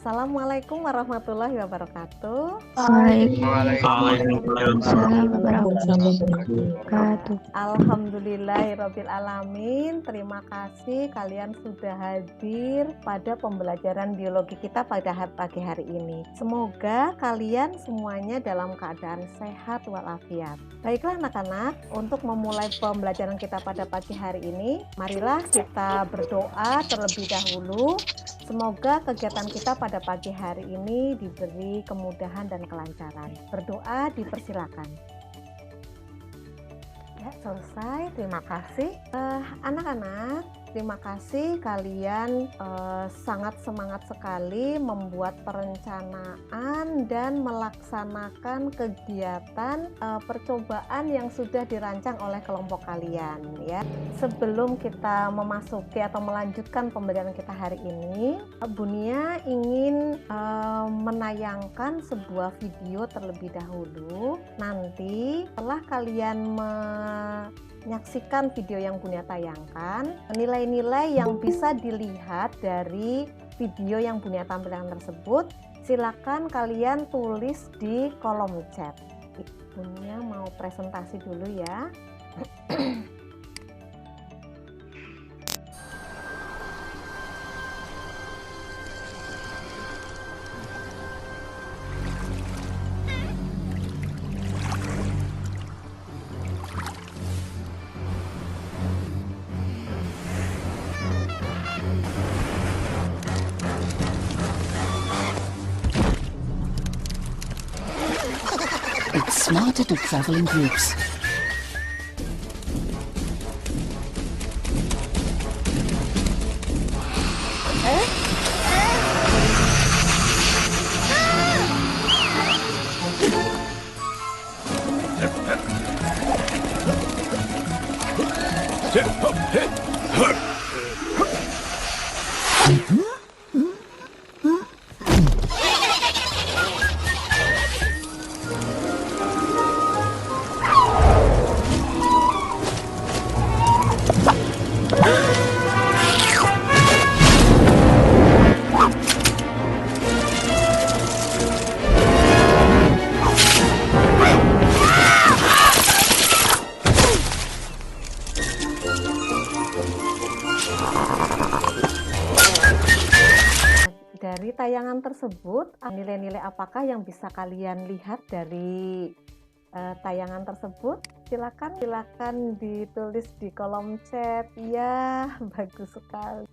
Assalamualaikum warahmatullahi wabarakatuh. Waalaikumsalam warahmatullahi wabarakatuh. Alhamdulillahirabbil alamin. Terima kasih kalian sudah hadir pada pembelajaran biologi kita pada pagi hari ini. Semoga kalian semuanya dalam keadaan sehat walafiat. Baiklah anak-anak, untuk memulai pembelajaran kita pada pagi hari ini, marilah kita berdoa terlebih dahulu. Semoga kegiatan kita pada pagi hari ini diberi kemudahan dan kelancaran. Berdoa dipersilakan. Ya, selesai. Terima kasih. Anak-anak, terima kasih kalian sangat semangat sekali membuat perencanaan dan melaksanakan kegiatan percobaan yang sudah dirancang oleh kelompok kalian ya. Sebelum kita memasuki atau melanjutkan pembelajaran kita hari ini, Bunia ingin menayangkan sebuah video terlebih dahulu. Nanti setelah kalian menyaksikan video yang Bunia tayangkan, nilai-nilai yang bisa dilihat dari video yang Bunia tampilkan tersebut, silakan kalian tulis di kolom chat. Bunia mau presentasi dulu ya. It's smarter to travel in groups. Dari tayangan tersebut, nilai-nilai apakah yang bisa kalian lihat dari tayangan tersebut? Silakan ditulis di kolom chat. Ya, bagus sekali.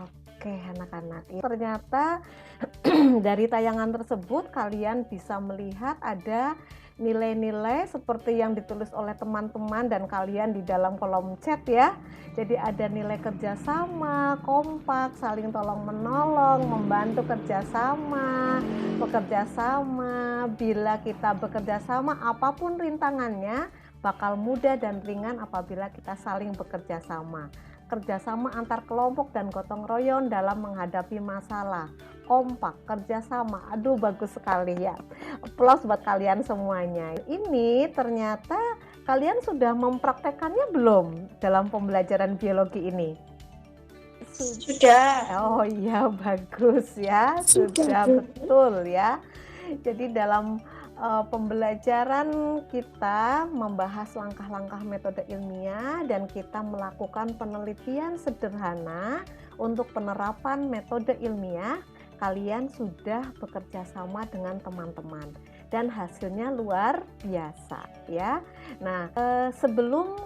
Oke, anak-anak. Ternyata dari tayangan tersebut kalian bisa melihat ada nilai-nilai seperti yang ditulis oleh teman-teman dan kalian di dalam kolom chat ya. Jadi ada nilai kerjasama, kompak, saling tolong-menolong, membantu kerjasama, bekerja sama. Bila kita bekerja sama, apapun rintangannya bakal mudah dan ringan apabila kita saling bekerja sama. Kerjasama antar kelompok dan gotong royong dalam menghadapi masalah, kompak, kerjasama. Aduh, bagus sekali ya. Aplaus buat kalian semuanya. Ini ternyata kalian sudah mempraktekannya belum dalam pembelajaran biologi ini? Sudah. Oh iya, bagus ya. Sudah betul ya. Jadi dalam pembelajaran kita membahas langkah-langkah metode ilmiah dan kita melakukan penelitian sederhana untuk penerapan metode ilmiah. Kalian sudah bekerja sama dengan teman-teman dan hasilnya luar biasa ya. Nah, sebelum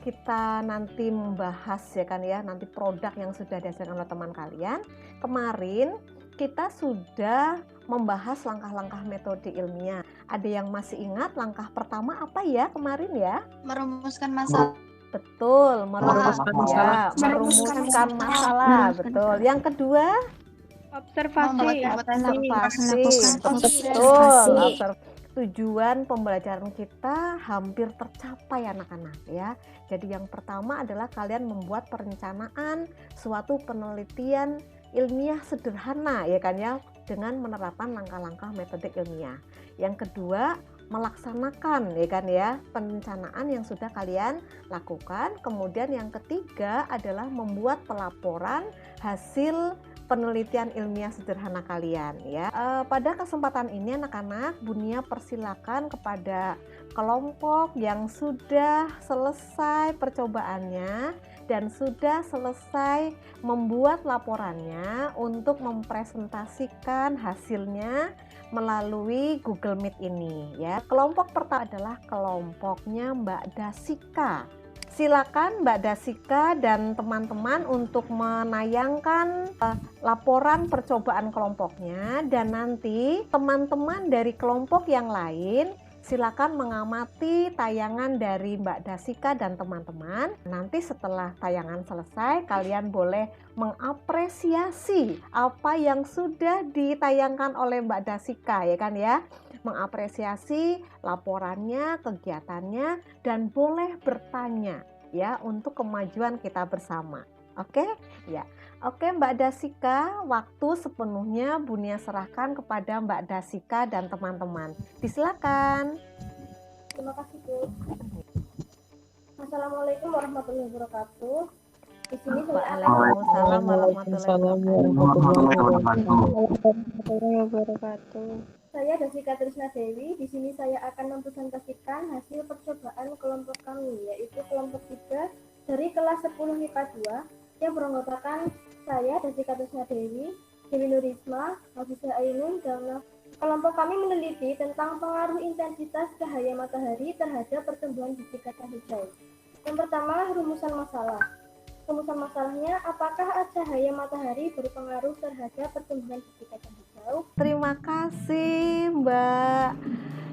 kita nanti membahas ya kan ya, nanti produk yang sudah dihasilkan oleh teman kalian, kemarin kita sudah membahas langkah-langkang metode ilmiah. Ada yang masih ingat langkah pertama apa ya kemarin ya? Merumuskan masalah. Betul, merumuskan masalah. Betul. Yang kedua? Observasi. Betul. Tujuan pembelajaran kita hampir tercapai anak-anak ya. Jadi yang pertama adalah kalian membuat perencanaan suatu penelitian ilmiah sederhana ya kan ya, dengan menerapkan langkah-langkah metode ilmiah. Yang kedua, melaksanakan ya kan ya perencanaan yang sudah kalian lakukan. Kemudian yang ketiga adalah membuat pelaporan hasil penelitian ilmiah sederhana kalian ya. Pada kesempatan ini anak-anak, Bunia persilakan kepada kelompok yang sudah selesai percobaannya dan sudah selesai membuat laporannya untuk mempresentasikan hasilnya melalui Google Meet ini ya. Kelompok pertama adalah kelompoknya Mbak Dasika. Silakan Mbak Dasika dan teman-teman untuk menayangkan laporan percobaan kelompoknya, dan nanti teman-teman dari kelompok yang lain silakan mengamati tayangan dari Mbak Dasika dan teman-teman. Nanti setelah tayangan selesai, kalian boleh mengapresiasi apa yang sudah ditayangkan oleh Mbak Dasika ya kan ya. Mengapresiasi laporannya, kegiatannya, dan boleh bertanya ya untuk kemajuan kita bersama. Oke? Ya. Oke Mbak Dasika, waktu sepenuhnya Bunia serahkan kepada Mbak Dasika dan teman-teman. Disilakan. Terima kasih Bu. Assalamualaikum warahmatullahi wabarakatuh. Di sini saya Waalaikumsalam warahmatullahi wabarakatuh. Saya Dasika Trisna Dewi. Di sini saya akan mempresentasikan hasil percobaan kelompok kami, yaitu kelompok 3 dari kelas 10 MIPA 2 yang beranggotakan saya Dasika Trisna Dewi, Dewi Nurisma, Hafizah Ainun, dan kelompok kami meneliti tentang pengaruh intensitas cahaya matahari terhadap pertumbuhan biji kacang hijau. Yang pertama, rumusan masalah. Rumusan masalahnya, apakah cahaya matahari berpengaruh terhadap pertumbuhan biji kacang hijau? Terima kasih Mbak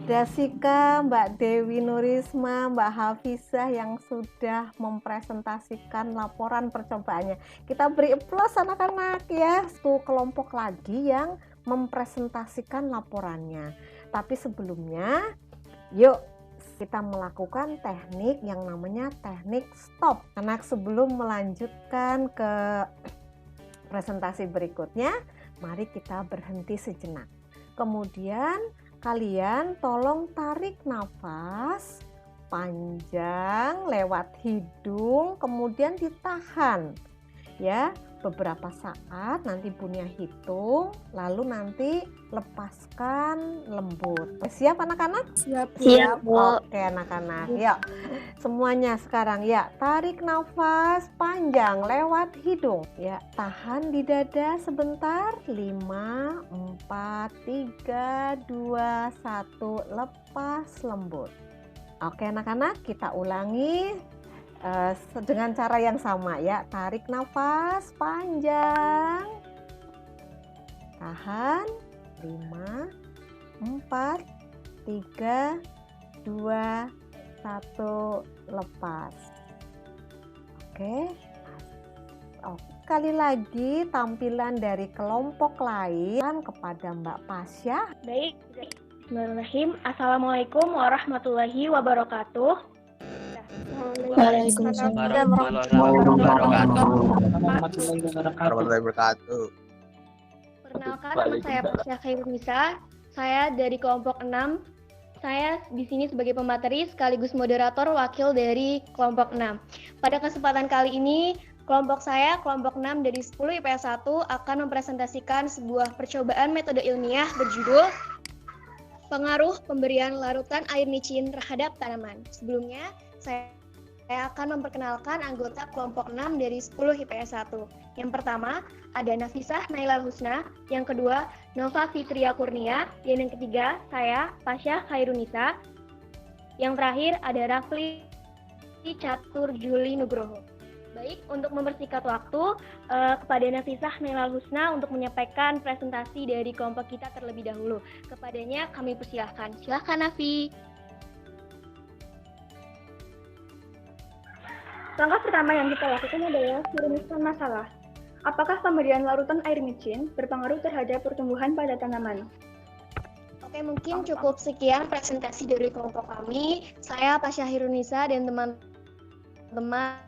Dasika, Mbak Dewi Nurisma, Mbak Hafizah yang sudah mempresentasikan laporan percobaannya. Kita beri aplaus anak-anak ya. Satu kelompok lagi yang mempresentasikan laporannya. Tapi sebelumnya, yuk kita melakukan teknik yang namanya teknik stop. Anak, sebelum melanjutkan ke presentasi berikutnya, mari kita berhenti sejenak. Kemudian kalian tolong tarik nafas panjang lewat hidung, kemudian ditahan ya beberapa saat, nanti Bunia hitung, lalu nanti lepaskan lembut. Siap anak-anak? Siap, Bu. Oke anak-anak, yuk semuanya sekarang ya, tarik nafas panjang lewat hidung ya, tahan di dada sebentar. 5, 4, 3, 2, 1, lepas lembut. Oke anak-anak, kita ulangi dengan cara yang sama ya. Tarik nafas panjang, tahan. 5, 4, 3, 2, 1, lepas. Oke. Sekali lagi tampilan dari kelompok lain kepada Mbak Pasya. Baik. Bismillahirrahmanirrahim. Assalamualaikum warahmatullahi wabarakatuh. Warahmatullahi wabarakatuh. Perkenalkan, nama saya Pasya Khairunisa. Saya dari kelompok 6. Saya di sini sebagai pemateri sekaligus moderator wakil dari kelompok 6. Pada kesempatan kali ini, kelompok saya, kelompok 6 dari 10 IPS 1 akan mempresentasikan sebuah percobaan metode ilmiah berjudul Pengaruh Pemberian Larutan Air Micin Terhadap Tanaman. Sebelumnya, saya akan memperkenalkan anggota kelompok 6 dari 10 IPS 1. Yang pertama, ada Nafisah Nailal Husna. Yang kedua, Nova Fitria Kurnia. Dan yang ketiga, saya, Pasya Khairunisa. Yang terakhir, ada Rafli Catur Juli Nugroho. Baik, untuk mempersingkat waktu, kepada Nafisah Nailal Husna untuk menyampaikan presentasi dari kelompok kita terlebih dahulu. Kepadanya kami persilahkan. Silahkan Nafi. Langkah pertama yang kita lakukan adalah merumuskan masalah. Apakah pemberian larutan air micin berpengaruh terhadap pertumbuhan pada tanaman? Oke, mungkin cukup sekian presentasi dari kelompok kami. Saya Pasya Khairunisa dan teman-teman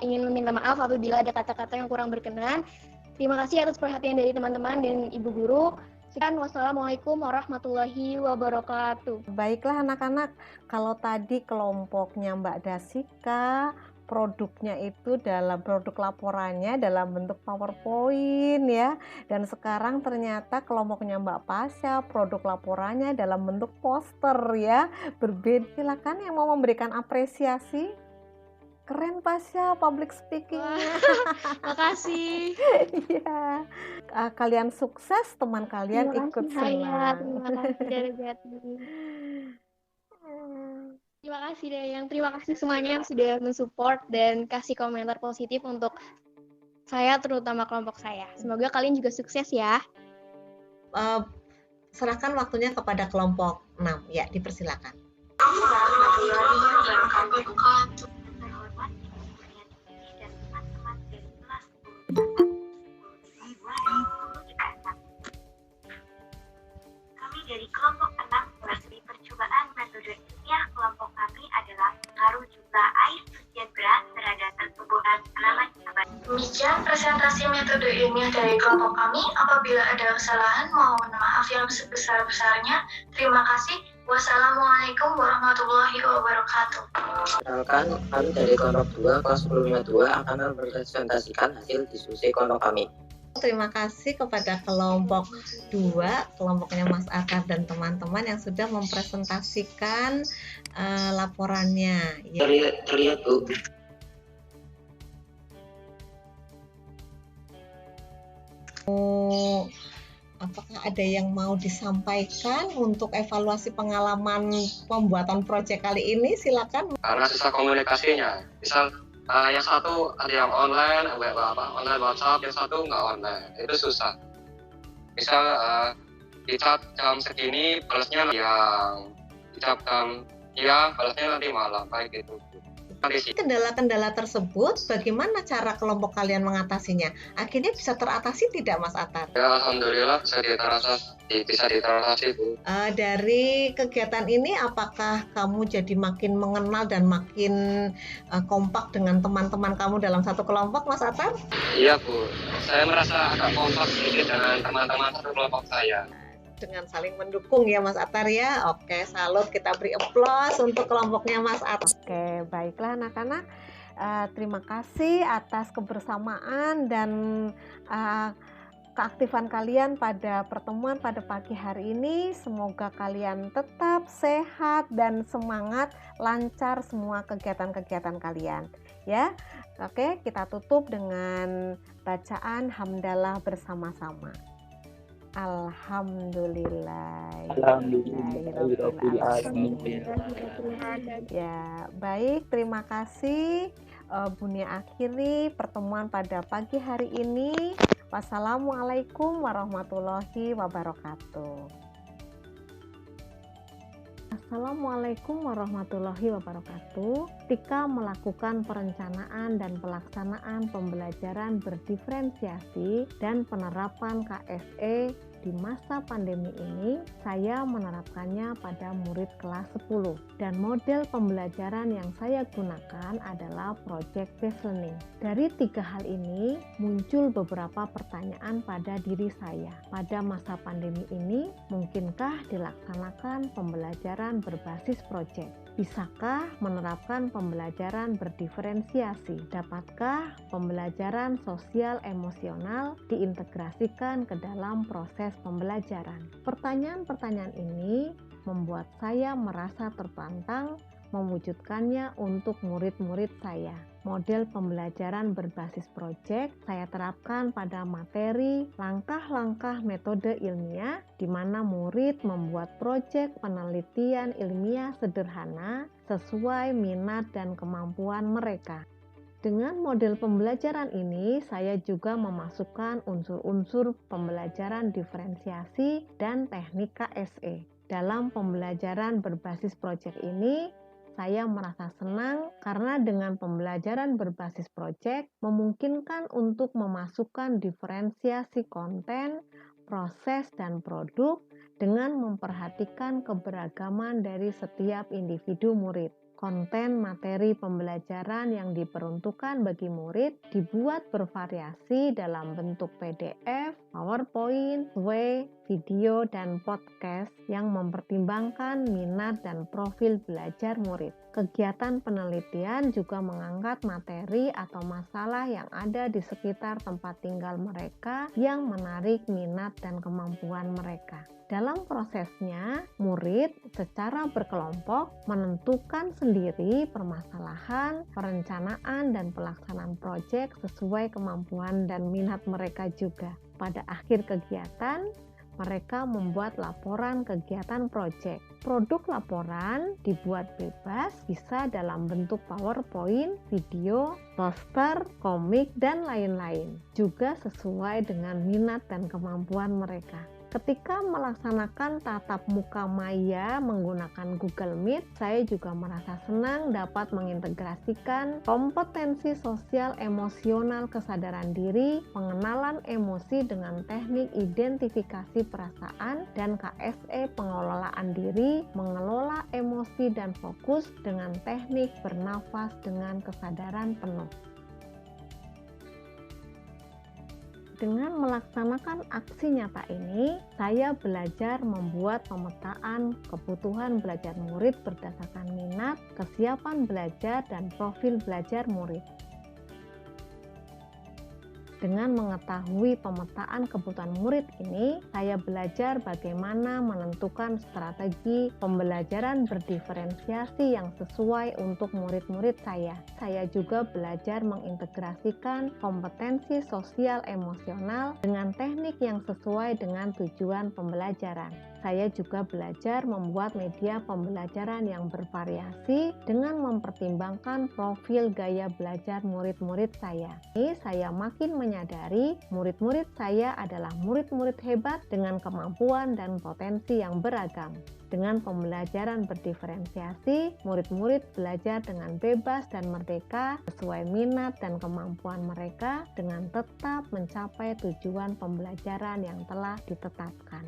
ingin meminta maaf apabila ada kata-kata yang kurang berkenan. Terima kasih atas perhatian dari teman-teman dan Ibu Guru. Sekian, wassalamualaikum warahmatullahi wabarakatuh. Baiklah anak-anak, kalau tadi kelompoknya Mbak Dasika produknya itu dalam produk laporannya dalam bentuk PowerPoint ya. Dan sekarang ternyata kelompoknya Mbak Pasha produk laporannya dalam bentuk poster ya. Berbeda. Silakan yang mau memberikan apresiasi. Keren Pasha public speakingnya. Makasih. Iya. Kalian sukses, teman kalian ikut senang. Terima kasih dari Jati. Terima kasih Dayang, terima kasih semuanya yang sudah mensupport dan kasih komentar positif untuk saya, terutama kelompok saya. Semoga kalian juga sukses ya. Serahkan waktunya kepada kelompok 6. Ya, dipersilakan. Kami dari kelompok 6 studi percobaan metode ilmiah kelompok kami adalah pengaruh jumlah air cucian beras terhadap pertumbuhan tanaman cabai. Demikian presentasi metode ilmiah dari kelompok kami. Apabila ada kesalahan, mohon maaf yang sebesar-besarnya. Terima kasih. Wassalamualaikum warahmatullahi wabarakatuh. Perkenalkan, kami dari kelompok 2, kelas 1052 akan mempresentasikan hasil diskusi kelompok kami. Terima kasih kepada kelompok 2, kelompoknya Mas Akar dan teman-teman yang sudah mempresentasikan laporannya. Ya. Terlihat Bu. Apakah ada yang mau disampaikan untuk evaluasi pengalaman pembuatan proyek kali ini? Silakan. Karena susah komunikasinya. Misal yang satu ada yang online, online WhatsApp, yang satu nggak online. Itu susah. Misal di chat jam segini, balasnya yang di chat jam siang, balasnya nanti malam, kayak gitu. Kendala-kendala tersebut, bagaimana cara kelompok kalian mengatasinya? Akhirnya bisa teratasi tidak, Mas Atar? Ya, alhamdulillah bisa diteratasi, Bu. Dari kegiatan ini, apakah kamu jadi makin mengenal dan makin kompak dengan teman-teman kamu dalam satu kelompok, Mas Atar? Iya, Bu. Saya merasa agak kompak sedikit dengan teman-teman satu kelompok saya. Dengan saling mendukung ya Mas Atar ya. Oke, salut, kita beri aplaus untuk kelompoknya Mas Atar. Oke, baiklah anak-anak. Terima kasih atas kebersamaan dan keaktifan kalian pada pertemuan pada pagi hari ini. Semoga kalian tetap sehat dan semangat, lancar semua kegiatan-kegiatan kalian ya. Oke, kita tutup dengan bacaan hamdalah bersama-sama. Alhamdulillah. Ya, baik, terima kasih. Bunia akhiri pertemuan pada pagi hari ini. Wassalamualaikum warahmatullahi wabarakatuh. Assalamualaikum warahmatullahi wabarakatuh. Ketika melakukan perencanaan dan pelaksanaan pembelajaran berdiferensiasi dan penerapan KSE di masa pandemi ini, saya menerapkannya pada murid kelas 10. Dan model pembelajaran yang saya gunakan adalah project based learning. Dari 3 hal ini, muncul beberapa pertanyaan pada diri saya. Pada masa pandemi ini, mungkinkah dilaksanakan pembelajaran berbasis project? Bisakah menerapkan pembelajaran berdiferensiasi? Dapatkah pembelajaran sosial emosional diintegrasikan ke dalam proses pembelajaran? Pertanyaan-pertanyaan ini membuat saya merasa tertantang mewujudkannya untuk murid-murid saya. Model pembelajaran berbasis proyek saya terapkan pada materi langkah-langkah metode ilmiah di mana murid membuat proyek penelitian ilmiah sederhana sesuai minat dan kemampuan mereka. Dengan model pembelajaran ini, saya juga memasukkan unsur-unsur pembelajaran diferensiasi dan teknik KSE. Dalam pembelajaran berbasis proyek ini, saya merasa senang karena dengan pembelajaran berbasis proyek memungkinkan untuk memasukkan diferensiasi konten, proses, dan produk dengan memperhatikan keberagaman dari setiap individu murid. Konten materi pembelajaran yang diperuntukkan bagi murid dibuat bervariasi dalam bentuk PDF, PowerPoint, video dan podcast yang mempertimbangkan minat dan profil belajar murid. Kegiatan penelitian juga mengangkat materi atau masalah yang ada di sekitar tempat tinggal mereka yang menarik minat dan kemampuan mereka. Dalam prosesnya, murid secara berkelompok menentukan sendiri permasalahan, perencanaan, dan pelaksanaan proyek sesuai kemampuan dan minat mereka juga. Pada akhir kegiatan, mereka membuat laporan kegiatan proyek. Produk laporan dibuat bebas, bisa dalam bentuk PowerPoint, video, poster, komik, dan lain-lain. Juga sesuai dengan minat dan kemampuan mereka. Ketika melaksanakan tatap muka maya menggunakan Google Meet, saya juga merasa senang dapat mengintegrasikan kompetensi sosial emosional kesadaran diri, pengenalan emosi dengan teknik identifikasi perasaan, dan KSE pengelolaan diri, mengelola emosi dan fokus dengan teknik bernafas dengan kesadaran penuh. Dengan melaksanakan aksi nyata ini, saya belajar membuat pemetaan kebutuhan belajar murid berdasarkan minat, kesiapan belajar, dan profil belajar murid. Dengan mengetahui pemetaan kebutuhan murid ini, saya belajar bagaimana menentukan strategi pembelajaran berdiferensiasi yang sesuai untuk murid-murid saya. Saya juga belajar mengintegrasikan kompetensi sosial emosional dengan teknik yang sesuai dengan tujuan pembelajaran. Saya juga belajar membuat media pembelajaran yang bervariasi dengan mempertimbangkan profil gaya belajar murid-murid saya. Ini saya makin menyadari murid-murid saya adalah murid-murid hebat dengan kemampuan dan potensi yang beragam. Dengan pembelajaran berdiferensiasi, murid-murid belajar dengan bebas dan merdeka sesuai minat dan kemampuan mereka dengan tetap mencapai tujuan pembelajaran yang telah ditetapkan.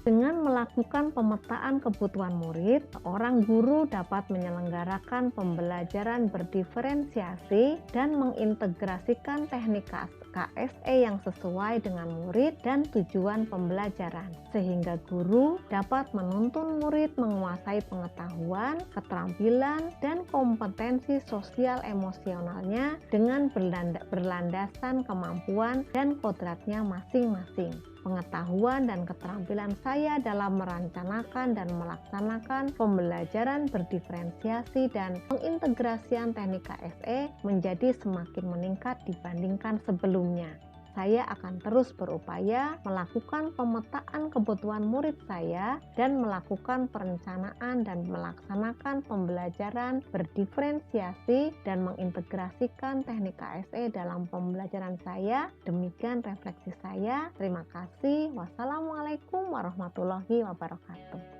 Dengan melakukan pemetaan kebutuhan murid, seorang guru dapat menyelenggarakan pembelajaran berdiferensiasi dan mengintegrasikan teknik KSE yang sesuai dengan murid dan tujuan pembelajaran, sehingga guru dapat menuntun murid menguasai pengetahuan, keterampilan, dan kompetensi sosial emosionalnya dengan berlandasan kemampuan dan kodratnya masing-masing. Pengetahuan dan keterampilan saya dalam merencanakan dan melaksanakan pembelajaran berdiferensiasi dan pengintegrasian teknik KSE menjadi semakin meningkat dibandingkan sebelumnya. Saya akan terus berupaya melakukan pemetaan kebutuhan murid saya dan melakukan perencanaan dan melaksanakan pembelajaran berdiferensiasi dan mengintegrasikan teknik KSE dalam pembelajaran saya. Demikian refleksi saya. Terima kasih. Wassalamualaikum warahmatullahi wabarakatuh.